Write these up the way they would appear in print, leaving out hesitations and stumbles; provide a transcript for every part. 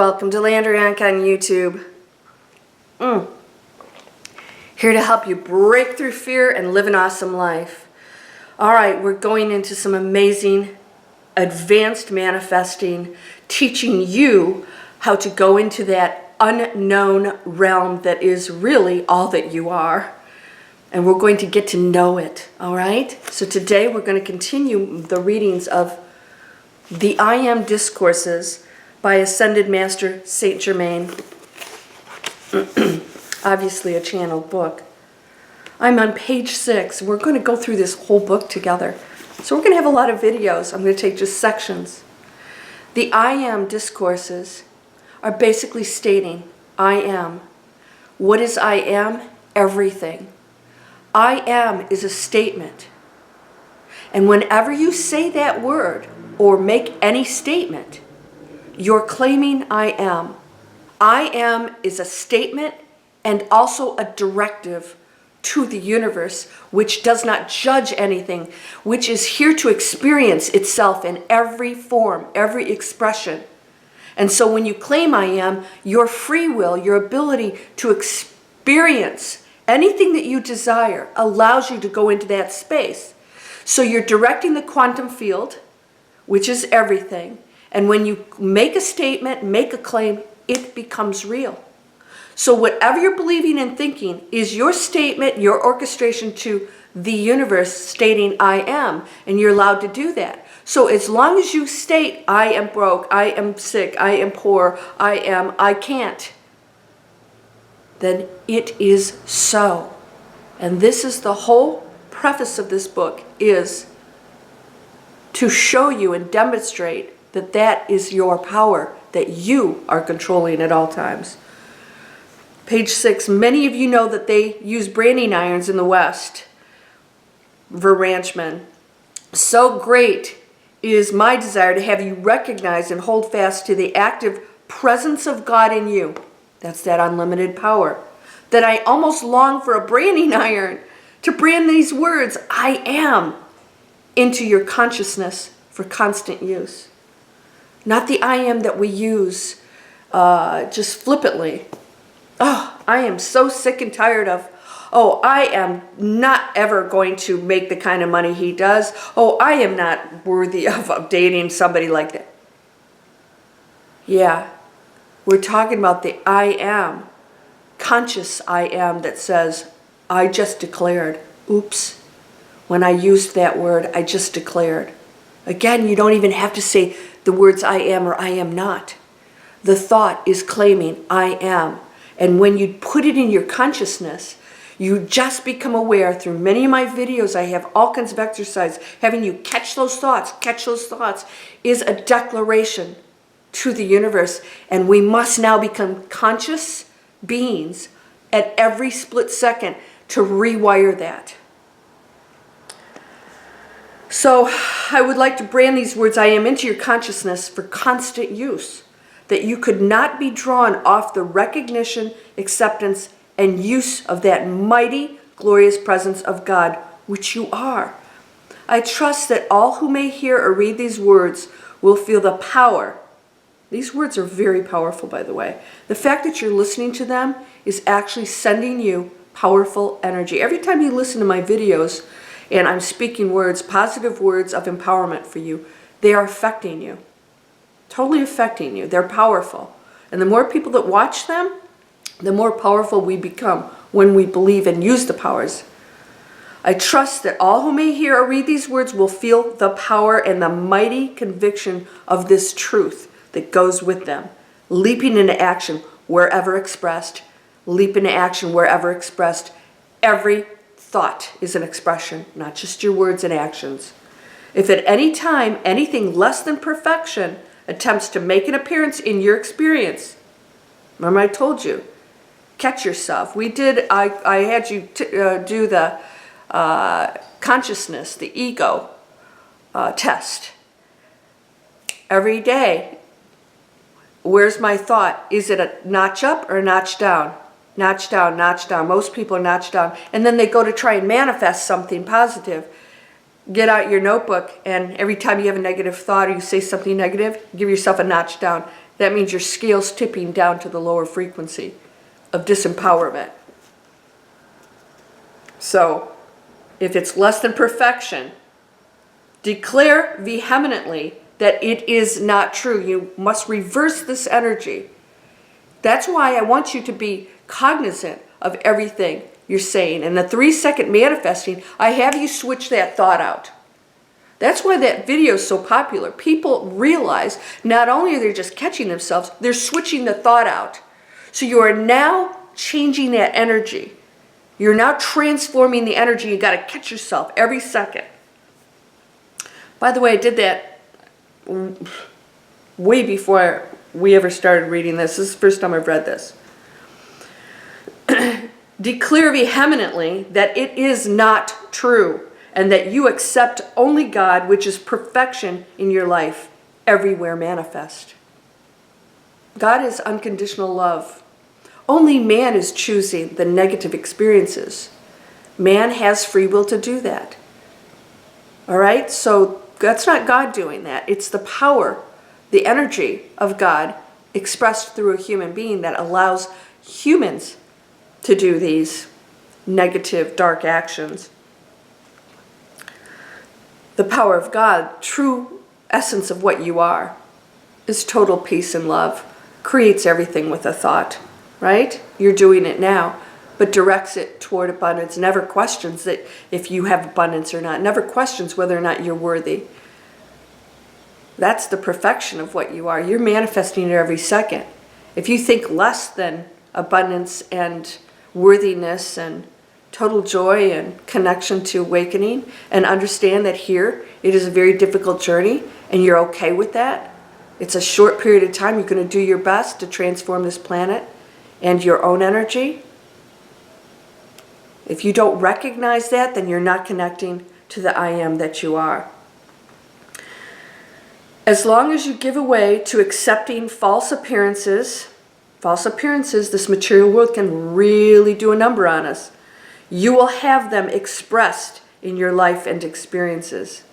Welcome to Landria Onkka on YouTube. Here to help you break through fear and live an awesome life. Alright, we're going into some amazing advanced manifesting, teaching you how to go into that unknown realm that is really all that you are. And we're going to get to know it, alright? So today we're going to continue the readings of the Am Discourses by Ascended Master Saint Germaine. Obviously a channeled book. I'm on page 6. We're going to go through this whole book together. So we're going to have a lot of videos. I'm going to take just sections. The I Am Discourses are basically stating, I am. What is I am? Everything. I am is a statement. And whenever you say that word or make any statement, you're claiming I am. I am is a statement and also a directive to the universe, which does not judge anything, which is here to experience itself in every form, every expression. And so when you claim I am, your free will, your ability to experience anything that you desire allows you to go into that space. So you're directing the quantum field, which is everything. And when you make a statement, make a claim, it becomes real. So whatever you're believing and thinking is your statement, your orchestration to the universe stating I am. And you're allowed to do that. So as long as you state I am broke, I am sick, I am poor, I can't, then it is so. And this is the whole preface of this book, is to show you and demonstrate that that is your power, that you are controlling at all times. Page 6, many of you know that they use branding irons in the West for ranchmen. So great is my desire to have you recognize and hold fast to the active presence of God in you. That's that unlimited power. That I almost long for a branding iron to brand these words, I am, into your consciousness for constant use. Not the I am that we use just flippantly. Oh, I am so sick and tired of, oh, I am not ever going to make the kind of money he does. Oh, I am not worthy of dating somebody like that. Yeah, we're talking about the I am, conscious I am that says, I just declared. Oops. When I used that word, I just declared. Again, you don't even have to say the words I am or I am not. The thought is claiming I am. And when you put it in your consciousness, you just become aware. Through many of my videos, I have all kinds of exercise. Having you catch those thoughts is a declaration to the universe. And we must now become conscious beings at every split second to rewire that. So I would like to brand these words I am into your consciousness for constant use, that you could not be drawn off the recognition, acceptance, and use of that mighty, glorious presence of God, which you are. I trust that all who may hear or read these words will feel the power. These words are very powerful, by the way. The fact that you're listening to them is actually sending you powerful energy. Every time you listen to my videos, and I'm speaking words, positive words of empowerment for you, they are affecting you. Totally affecting you. They're powerful. And the more people that watch them, the more powerful we become when we believe and use the powers. I trust that all who may hear or read these words will feel the power and the mighty conviction of this truth that goes with them, leaping into action wherever expressed, leap into action wherever expressed. Every thought is an expression, not just your words and actions. If at any time anything less than perfection attempts to make an appearance in your experience, remember I told you, catch yourself. I had you do the consciousness, the ego test. Every day, where's my thought? Is it a notch up or a notch down? Notch down, notch down. Most people are notch down. And then they go to try and manifest something positive. Get out your notebook, and every time you have a negative thought or you say something negative, give yourself a notch down. that means your scale's tipping down to the lower frequency of disempowerment. So, if it's less than perfection, declare vehemently that it is not true. You must reverse this energy. That's why I want you to be cognizant of everything you're saying. And the 3-second manifesting, I have you switch that thought out. That's why that video is so popular. People realize not only are they just catching themselves, they're switching the thought out. So you are now changing that energy. You're now transforming the energy. You got to catch yourself every second. By the way, I did that way before we ever started reading this. This is the first time I've read this. Declare vehemently that it is not true and that you accept only God, which is perfection in your life, everywhere manifest. God is unconditional love. Only man is choosing the negative experiences. Man has free will to do that. All right? So that's not God doing that. It's the power, the energy of God expressed through a human being that allows humans to do these negative, dark actions. The power of God, true essence of what you are, is total peace and love. Creates everything with a thought, right? You're doing it now, but directs it toward abundance. Never questions that if you have abundance or not. Never questions whether or not you're worthy. That's the perfection of what you are. You're manifesting it every second. If you think less than abundance and worthiness and total joy and connection to awakening, and understand that here it is a very difficult journey and you're okay with that. It's a short period of time. You're going to do your best to transform this planet and your own energy. If you don't recognize that, then you're not connecting to the I am that you are. As long as you give away to accepting false appearances, this material world can really do a number on us. You will have them expressed in your life and experiences.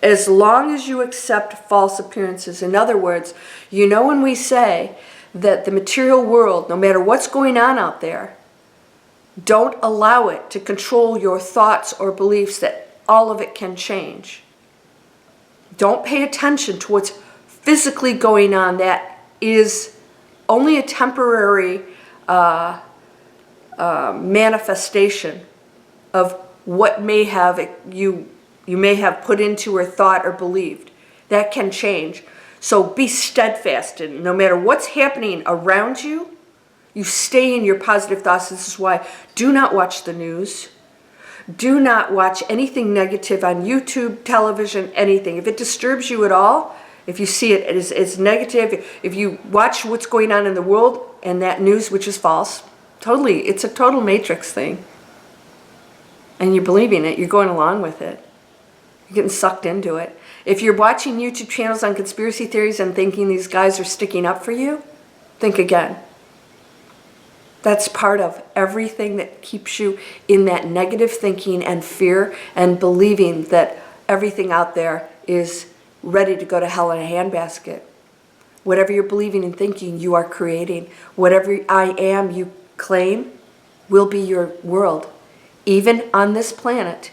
As long as you accept false appearances. In other words, you know when we say that the material world, no matter what's going on out there, don't allow it to control your thoughts or beliefs, that all of it can change. Don't pay attention to what's physically going on. That is only a temporary manifestation of what may have you may have put into or thought or believed. That can change. So be steadfast, and no matter what's happening around you, you stay in your positive thoughts. This is why do not watch the news. Do not watch anything negative on YouTube, television, anything. If it disturbs you at all, if you see it as negative, if you watch what's going on in the world and that news, which is false, totally, it's a total matrix thing. And you're believing it, you're going along with it. You're getting sucked into it. If you're watching YouTube channels on conspiracy theories and thinking these guys are sticking up for you, think again. That's part of everything that keeps you in that negative thinking and fear and believing that everything out there is ready to go to hell in a handbasket. Whatever you're believing and thinking, you are creating. Whatever I am you claim will be your world. Even on this planet,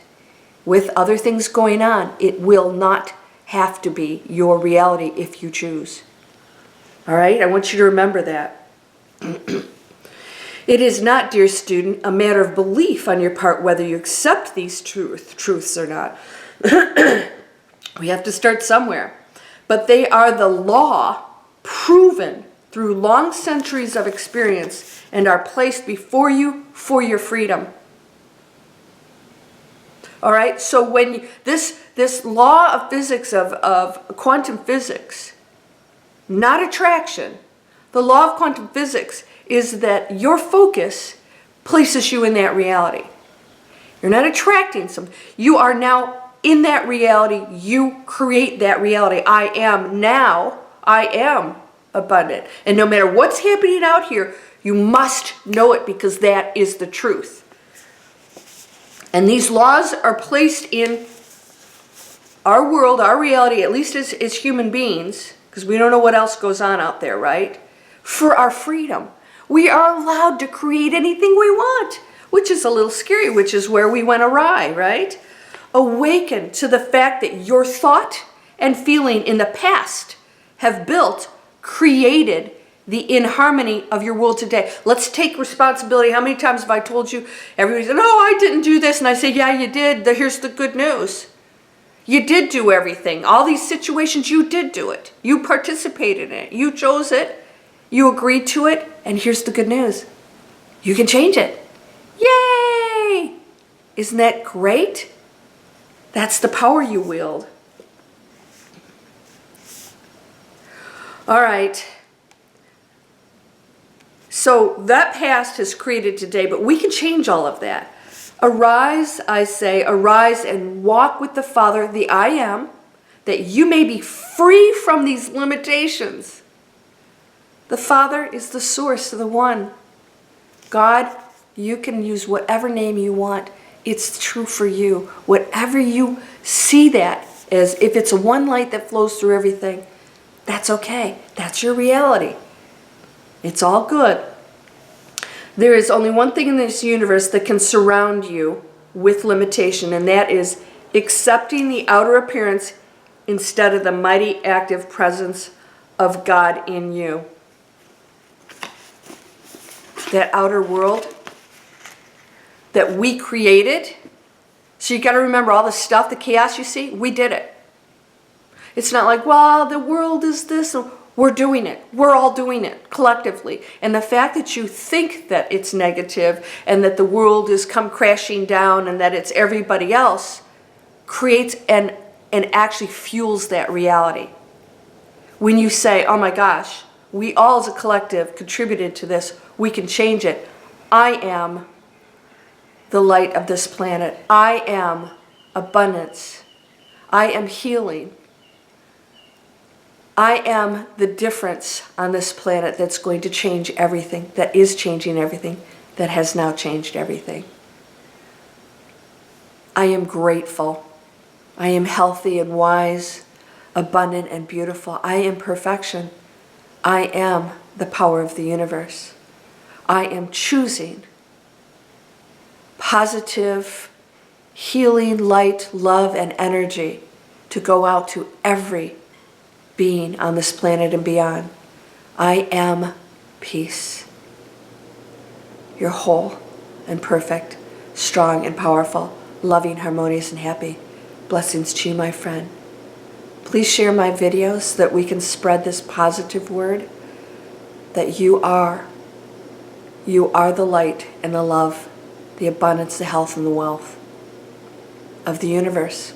with other things going on, it will not have to be your reality if you choose. All right? I want you to remember that. It is not, dear student, a matter of belief on your part whether you accept these truths or not. We have to start somewhere. But they are the law proven through long centuries of experience and are placed before you for your freedom. All right? So when this law of physics, of quantum physics, not attraction, the law of quantum physics is that your focus places you in that reality. You're not attracting something. You are now in that reality. You create that reality. I am now. I am abundant. And no matter what's happening out here, you must know it because that is the truth. And these laws are placed in our world, our reality, at least as human beings, because we don't know what else goes on out there, right? For our freedom. We are allowed to create anything we want, which is a little scary, which is where we went awry, right? Awaken to the fact that your thought and feeling in the past have built, created the inharmony of your world today. Let's take responsibility. How many times have I told you, everybody said, "Oh, I didn't do this." And I say, "Yeah, you did. Here's the good news. You did do everything. All these situations, you did do it. You participated in it. You chose it. You agreed to it. And here's the good news. You can change it. Yay! Isn't that great? That's the power you wield. All right. So that past has created today, but we can change all of that. Arise, I say, arise and walk with the Father, the I Am, that you may be free from these limitations. The Father is the source, the one. God, you can use whatever name you want. It's true for you. Whatever you see that as, if it's a one light that flows through everything, that's okay. That's your reality. It's all good. There is only one thing in this universe that can surround you with limitation, and that is accepting the outer appearance instead of the mighty active presence of God in you. That outer world that we created. So you got to remember all the stuff, the chaos you see, we did it. It's not like, well, the world is this. We're doing it. We're all doing it collectively. And the fact that you think that it's negative and that the world has come crashing down and that it's everybody else creates and actually fuels that reality. When you say, oh my gosh, we all as a collective contributed to this, we can change it. I am the light of this planet. I am abundance. I am healing. I am the difference on this planet that's going to change everything, that is changing everything, that has now changed everything. I am grateful. I am healthy and wise, abundant and beautiful. I am perfection. I am the power of the universe. I am choosing positive, healing light, love, and energy to go out to every being on this planet and beyond. I am peace. You're whole and perfect, strong and powerful, loving, harmonious, and happy. Blessings to you, my friend. Please share my videos so that we can spread this positive word that you are the light and the love, the abundance, the health, and the wealth of the universe.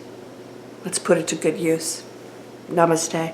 Let's put it to good use. Namaste.